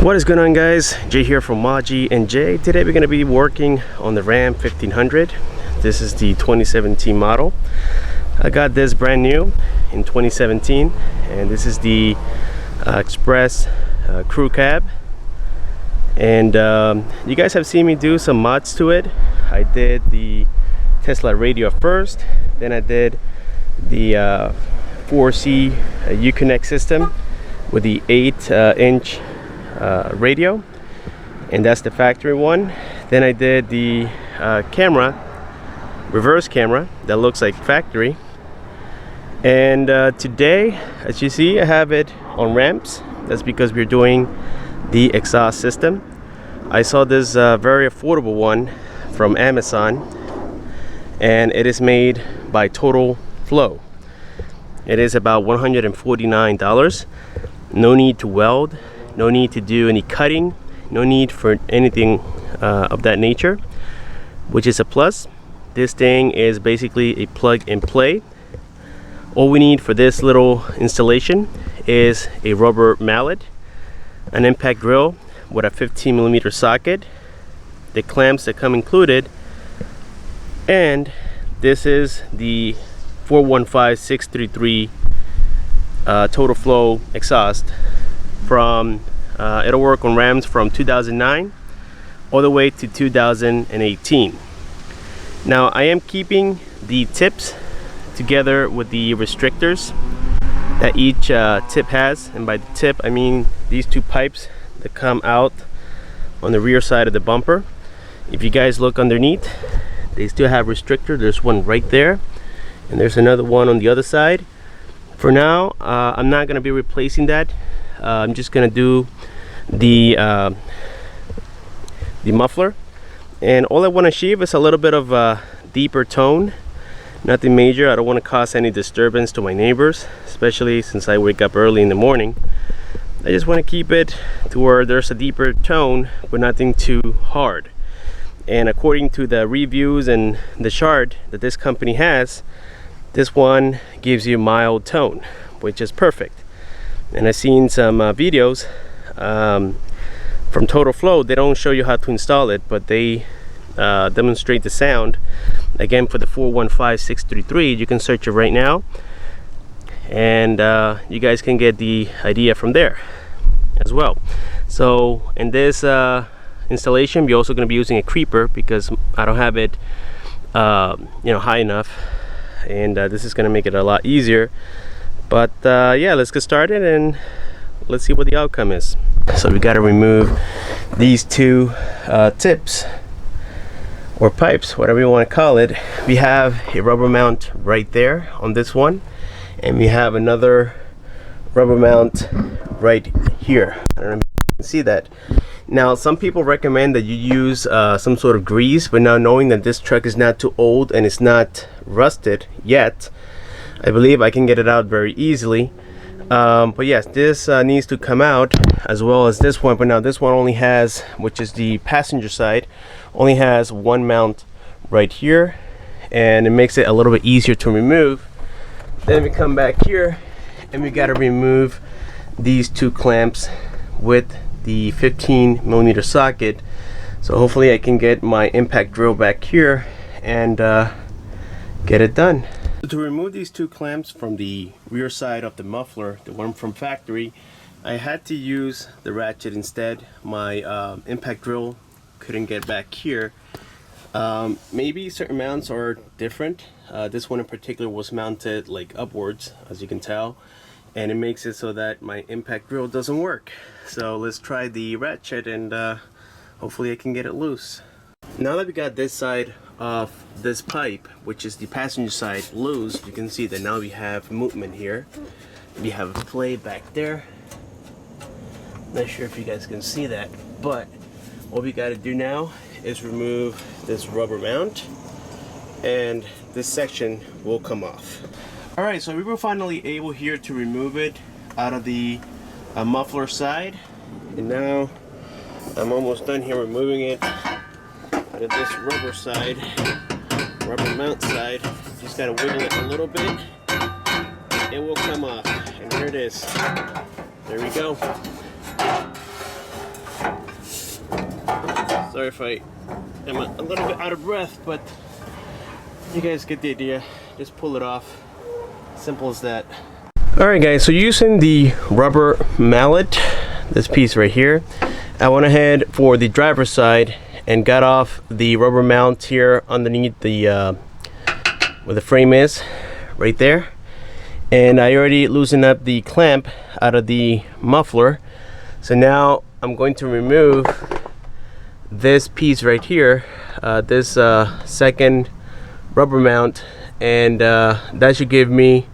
What is going on, guys? Jay here from Maji and Jay. Today we're going to be working on the Ram 1500. This is the 2017 model. I got this brand new in 2017, and this is the Express crew cab. And you guys have seen me do some mods to it. I did the Tesla radio first, then I did the 4C Uconnect system with the 8-inch radio, and that's the factory one. Then I did the reverse camera that looks like factory. And today, as you see, I have it on ramps. That's because we're doing the exhaust system. I saw this very affordable one from Amazon, and it is made by TOTALFLOW. It is about $149. No need to weld, no need to do any cutting, no need for anything of that nature, which is a plus. This thing is basically a plug and play. All we need for this little installation is a rubber mallet, an impact drill with a 15mm socket, the clamps that come included, and this is the 415633 TOTALFLOW exhaust from it'll work on Rams from 2009 all the way to 2018. Now I am keeping the tips together with the restrictors that each tip has, and by the tip I mean these two pipes that come out on the rear side of the bumper. If you guys look underneath, they still have restrictor. There's one right there, and there's another one on the other side. For now, I'm not going to be replacing that. I'm just going to do the muffler, and all I want to achieve is a little bit of a deeper tone. Nothing major. I don't want to cause any disturbance to my neighbors, especially since I wake up early in the morning. I just want to keep it to where there's a deeper tone, but nothing too hard. And according to the reviews and the chart that this company has, this one gives you mild tone, which is perfect. And I've seen some videos from TOTALFLOW. They don't show you how to install it, but they demonstrate the sound. Again, for the 415633, you can search it right now, and you guys can get the idea from there as well. So in this installation, we're also going to be using a creeper because I don't have it high enough, and this is going to make it a lot easier. But yeah, let's get started and let's see what the outcome is. So we got to remove these two tips or pipes, whatever you want to call it. We have a rubber mount right there on this one, and we have another rubber mount right here. I don't know if you can see that. Now, some people recommend that you use some sort of grease, but now knowing that this truck is not too old and it's not rusted yet, I believe I can get it out very easily. But yes, this needs to come out, as well as this one. But now this one only has, which is the passenger side, only has one mount right here, and it makes it a little bit easier to remove. Then we come back here and we got to remove these two clamps with the 15mm socket. So hopefully I can get my impact drill back here and get it done. To remove these two clamps from the rear side of the muffler, the one from factory, I had to use the ratchet instead. My impact drill couldn't get back here. Maybe certain mounts are different. This one in particular was mounted like upwards, as you can tell, and it makes it so that my impact drill doesn't work. So let's try the ratchet, and hopefully I can get it loose. Now that we got this side of this pipe, which is the passenger side, loose, you can see that now we have movement here. We have a play back there. Not sure if you guys can see that, but what we got to do now is remove this rubber mount, and this section will come off. Alright, so we were finally able here to remove it out of the muffler side, and now I'm almost done here removing it out of this rubber side, rubber mount side. Just gotta wiggle it a little bit, it will come off, and here it is. There we go. Sorry if I am a little bit out of breath, but you guys get the idea. Just pull it off. Simple as that. Alright guys, so using the rubber mallet, this piece right here, I went ahead for the driver's side and got off the rubber mount here underneath the where the frame is, right there. And I already loosened up the clamp out of the muffler. So now I'm going to remove this piece right here, this second rubber mount, and that should give me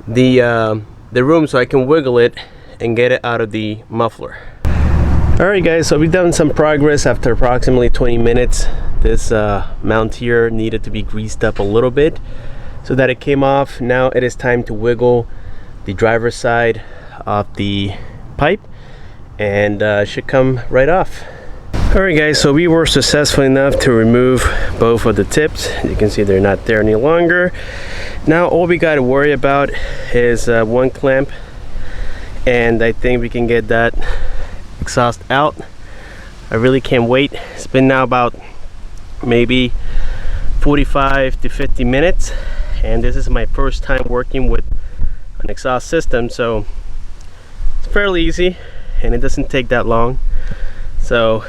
the room so I can wiggle it and get it out of the muffler. Alright guys, so we've done some progress after approximately 20 minutes. This mount here needed to be greased up a little bit so that it came off. Now it is time to wiggle the driver's side of the pipe, and it should come right off. Alright guys, so we were successful enough to remove both of the tips. You can see they're not there any longer. Now all we got to worry about is one clamp, and I think we can get that exhaust out. I really can't wait. It's been now about maybe 45 to 50 minutes, and this is my first time working with an exhaust system, so it's fairly easy and it doesn't take that long. So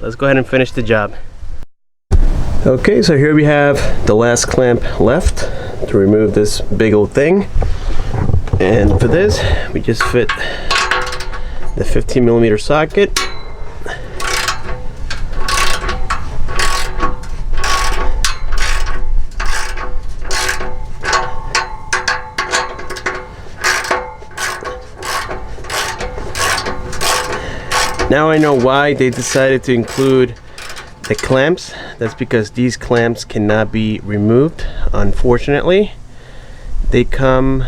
let's go ahead and finish the job. Okay, so here we have the last clamp left to remove this big old thing, and for this we just fit the 15mm socket. Now I know why they decided to include the clamps. That's because these clamps cannot be removed, unfortunately. They come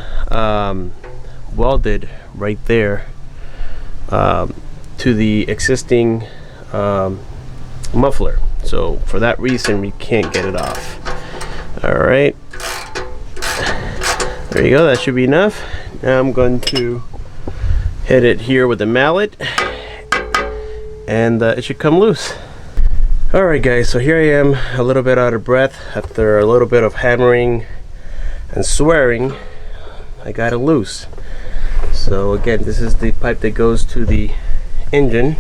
welded right there to the existing muffler, so for that reason we can't get it off. Alright, there you go, that should be enough. Now I'm going to hit it here with the mallet, and it should come loose. Alright guys, so here I am, a little bit out of breath after a little bit of hammering and swearing. I got it loose. So again, this is the pipe that goes to the engine,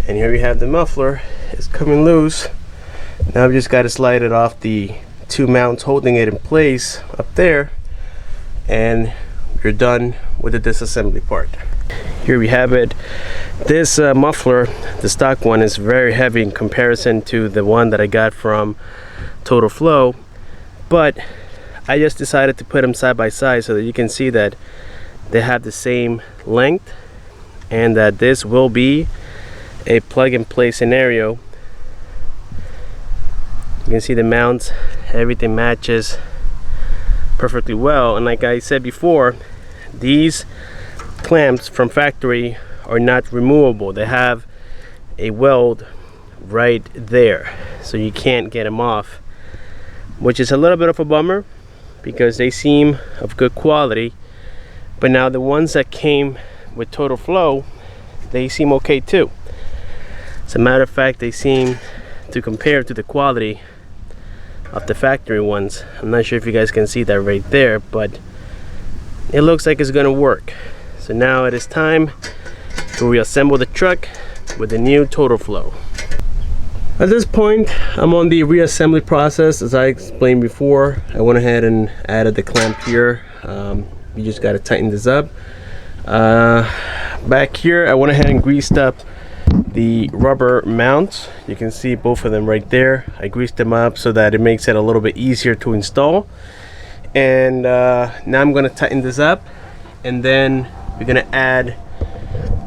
and here we have the muffler. It's coming loose. Now we just got to slide it off the two mounts holding it in place up there, and you're done with the disassembly part. Here we have it. This muffler, the stock one, is very heavy in comparison to the one that I got from TOTALFLOW, but I just decided to put them side by side so that you can see that they have the same length, and that this will be a plug-and-play scenario. You can see the mounts, everything matches perfectly well, and like I said before, these clamps from factory are not removable. They have a weld right there, so you can't get them off, which is a little bit of a bummer because they seem of good quality. But now the ones that came with TOTALFLOW, they seem okay too. As a matter of fact, they seem to compare to the quality of the factory ones. I'm not sure if you guys can see that right there, but it looks like it's gonna work. So now it is time to reassemble the truck with the new TOTALFLOW. At this point, I'm on the reassembly process. As I explained before, I went ahead and added the clamp here. You just got to tighten this up. Back here, I went ahead and greased up the rubber mounts. You can see both of them right there. I greased them up so that it makes it a little bit easier to install. And now I'm going to tighten this up, and then we're going to add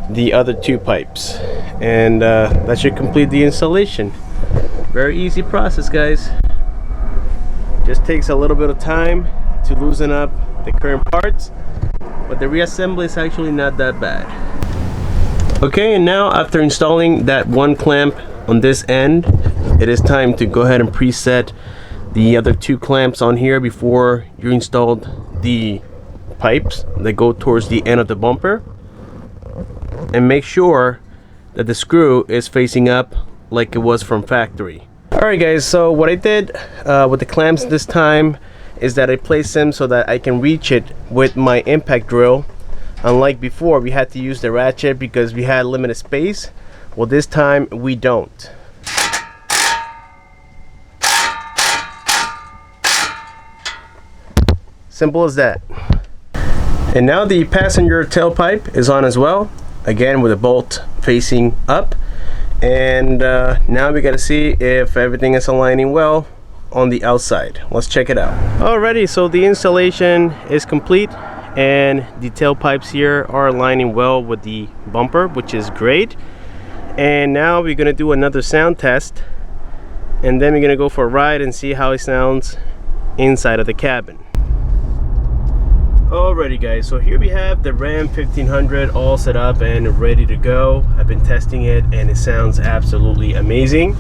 the other two pipes, and that should complete the installation. Very easy process, guys. Just takes a little bit of time to loosen up the current parts, but the reassembly is actually not that bad. Okay, and now after installing that one clamp on this end, it is time to go ahead and preset the other two clamps on here before you installed the pipes that go towards the end of the bumper. And make sure that the screw is facing up like it was from factory. Alright guys, so what I did with the clamps this time is that I placed them so that I can reach it with my impact drill. Unlike before, we had to use the ratchet because we had limited space. Well, this time we don't. Simple as that. And now the passenger tailpipe is on as well, again with a bolt facing up. And now we got to see if everything is aligning well on the outside. Let's check it out. Alrighty, so the installation is complete and the tailpipes here are aligning well with the bumper, which is great. And now we're gonna do another sound test, and then we're gonna go for a ride and see how it sounds inside of the cabin. Alrighty guys, so here we have the Ram 1500 all set up and ready to go. I've been testing it and it sounds absolutely amazing.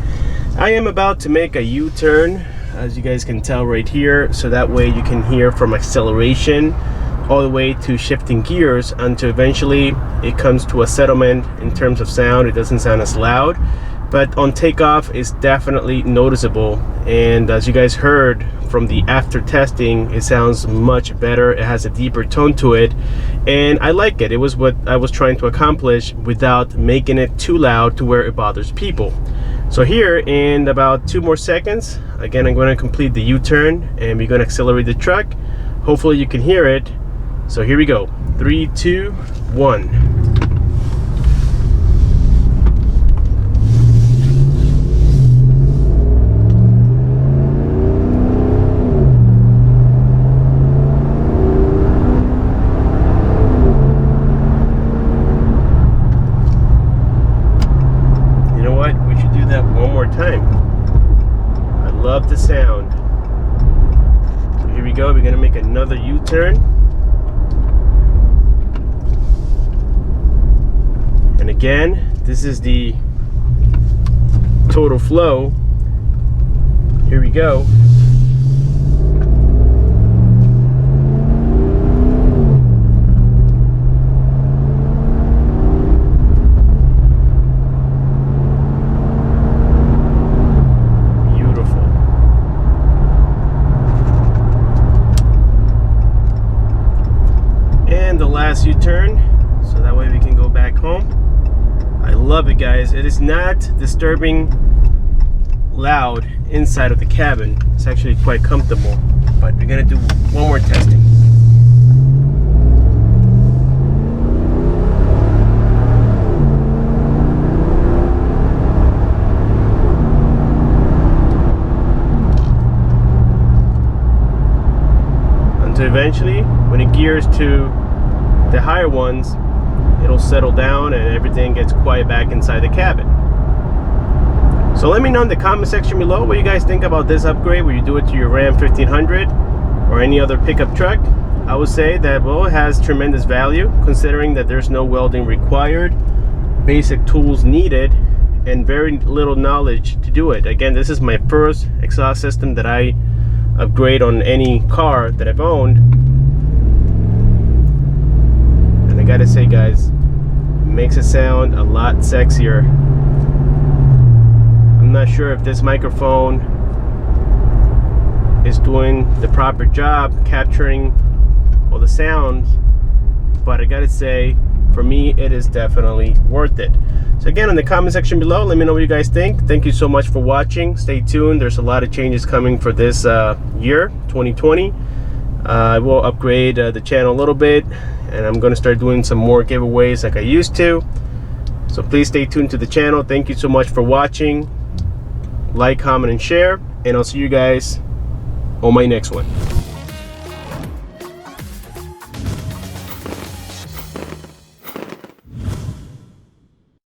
I am about to make a U-turn, as you guys can tell right here, so that way you can hear from acceleration all the way to shifting gears until eventually it comes to a settlement in terms of sound. It doesn't sound as loud, but on takeoff it's definitely noticeable. And as you guys heard from the after testing, it sounds much better. It has a deeper tone to it and I like it. It was what I was trying to accomplish without making it too loud to where it bothers people. So here in about 2 more seconds, again, I'm going to complete the U-turn and we're going to accelerate the truck. Hopefully you can hear it. So here we go. 3, 2, 1. Time. I love the sound. So here we go. We're gonna make another U-turn, and again, this is the TOTALFLOW. Here we go. Last U-turn, so that way we can go back home. I love it guys. It is not disturbing loud inside of the cabin. It's actually quite comfortable, but we're gonna do one more testing. Until eventually when it gears to the higher ones, it'll settle down and everything gets quiet back inside the cabin. So let me know in the comment section below what you guys think about this upgrade. Will you do it to your Ram 1500 or any other pickup truck? I would say that, well, it has tremendous value considering that there's no welding required, basic tools needed, and very little knowledge to do it. Again, this is my first exhaust system that I upgrade on any car that I've owned. I gotta say guys, it makes it sound a lot sexier. I'm not sure if this microphone is doing the proper job capturing all the sounds, but I gotta say, for me, it is definitely worth it. So again, in the comment section below, let me know what you guys think. Thank you so much for watching. Stay tuned. There's a lot of changes coming for this year, 2020. I will upgrade the channel a little bit, and I'm going to start doing some more giveaways like I used to. So please stay tuned to the channel. Thank you so much for watching. Like, comment, and share, and I'll see you guys on my next one.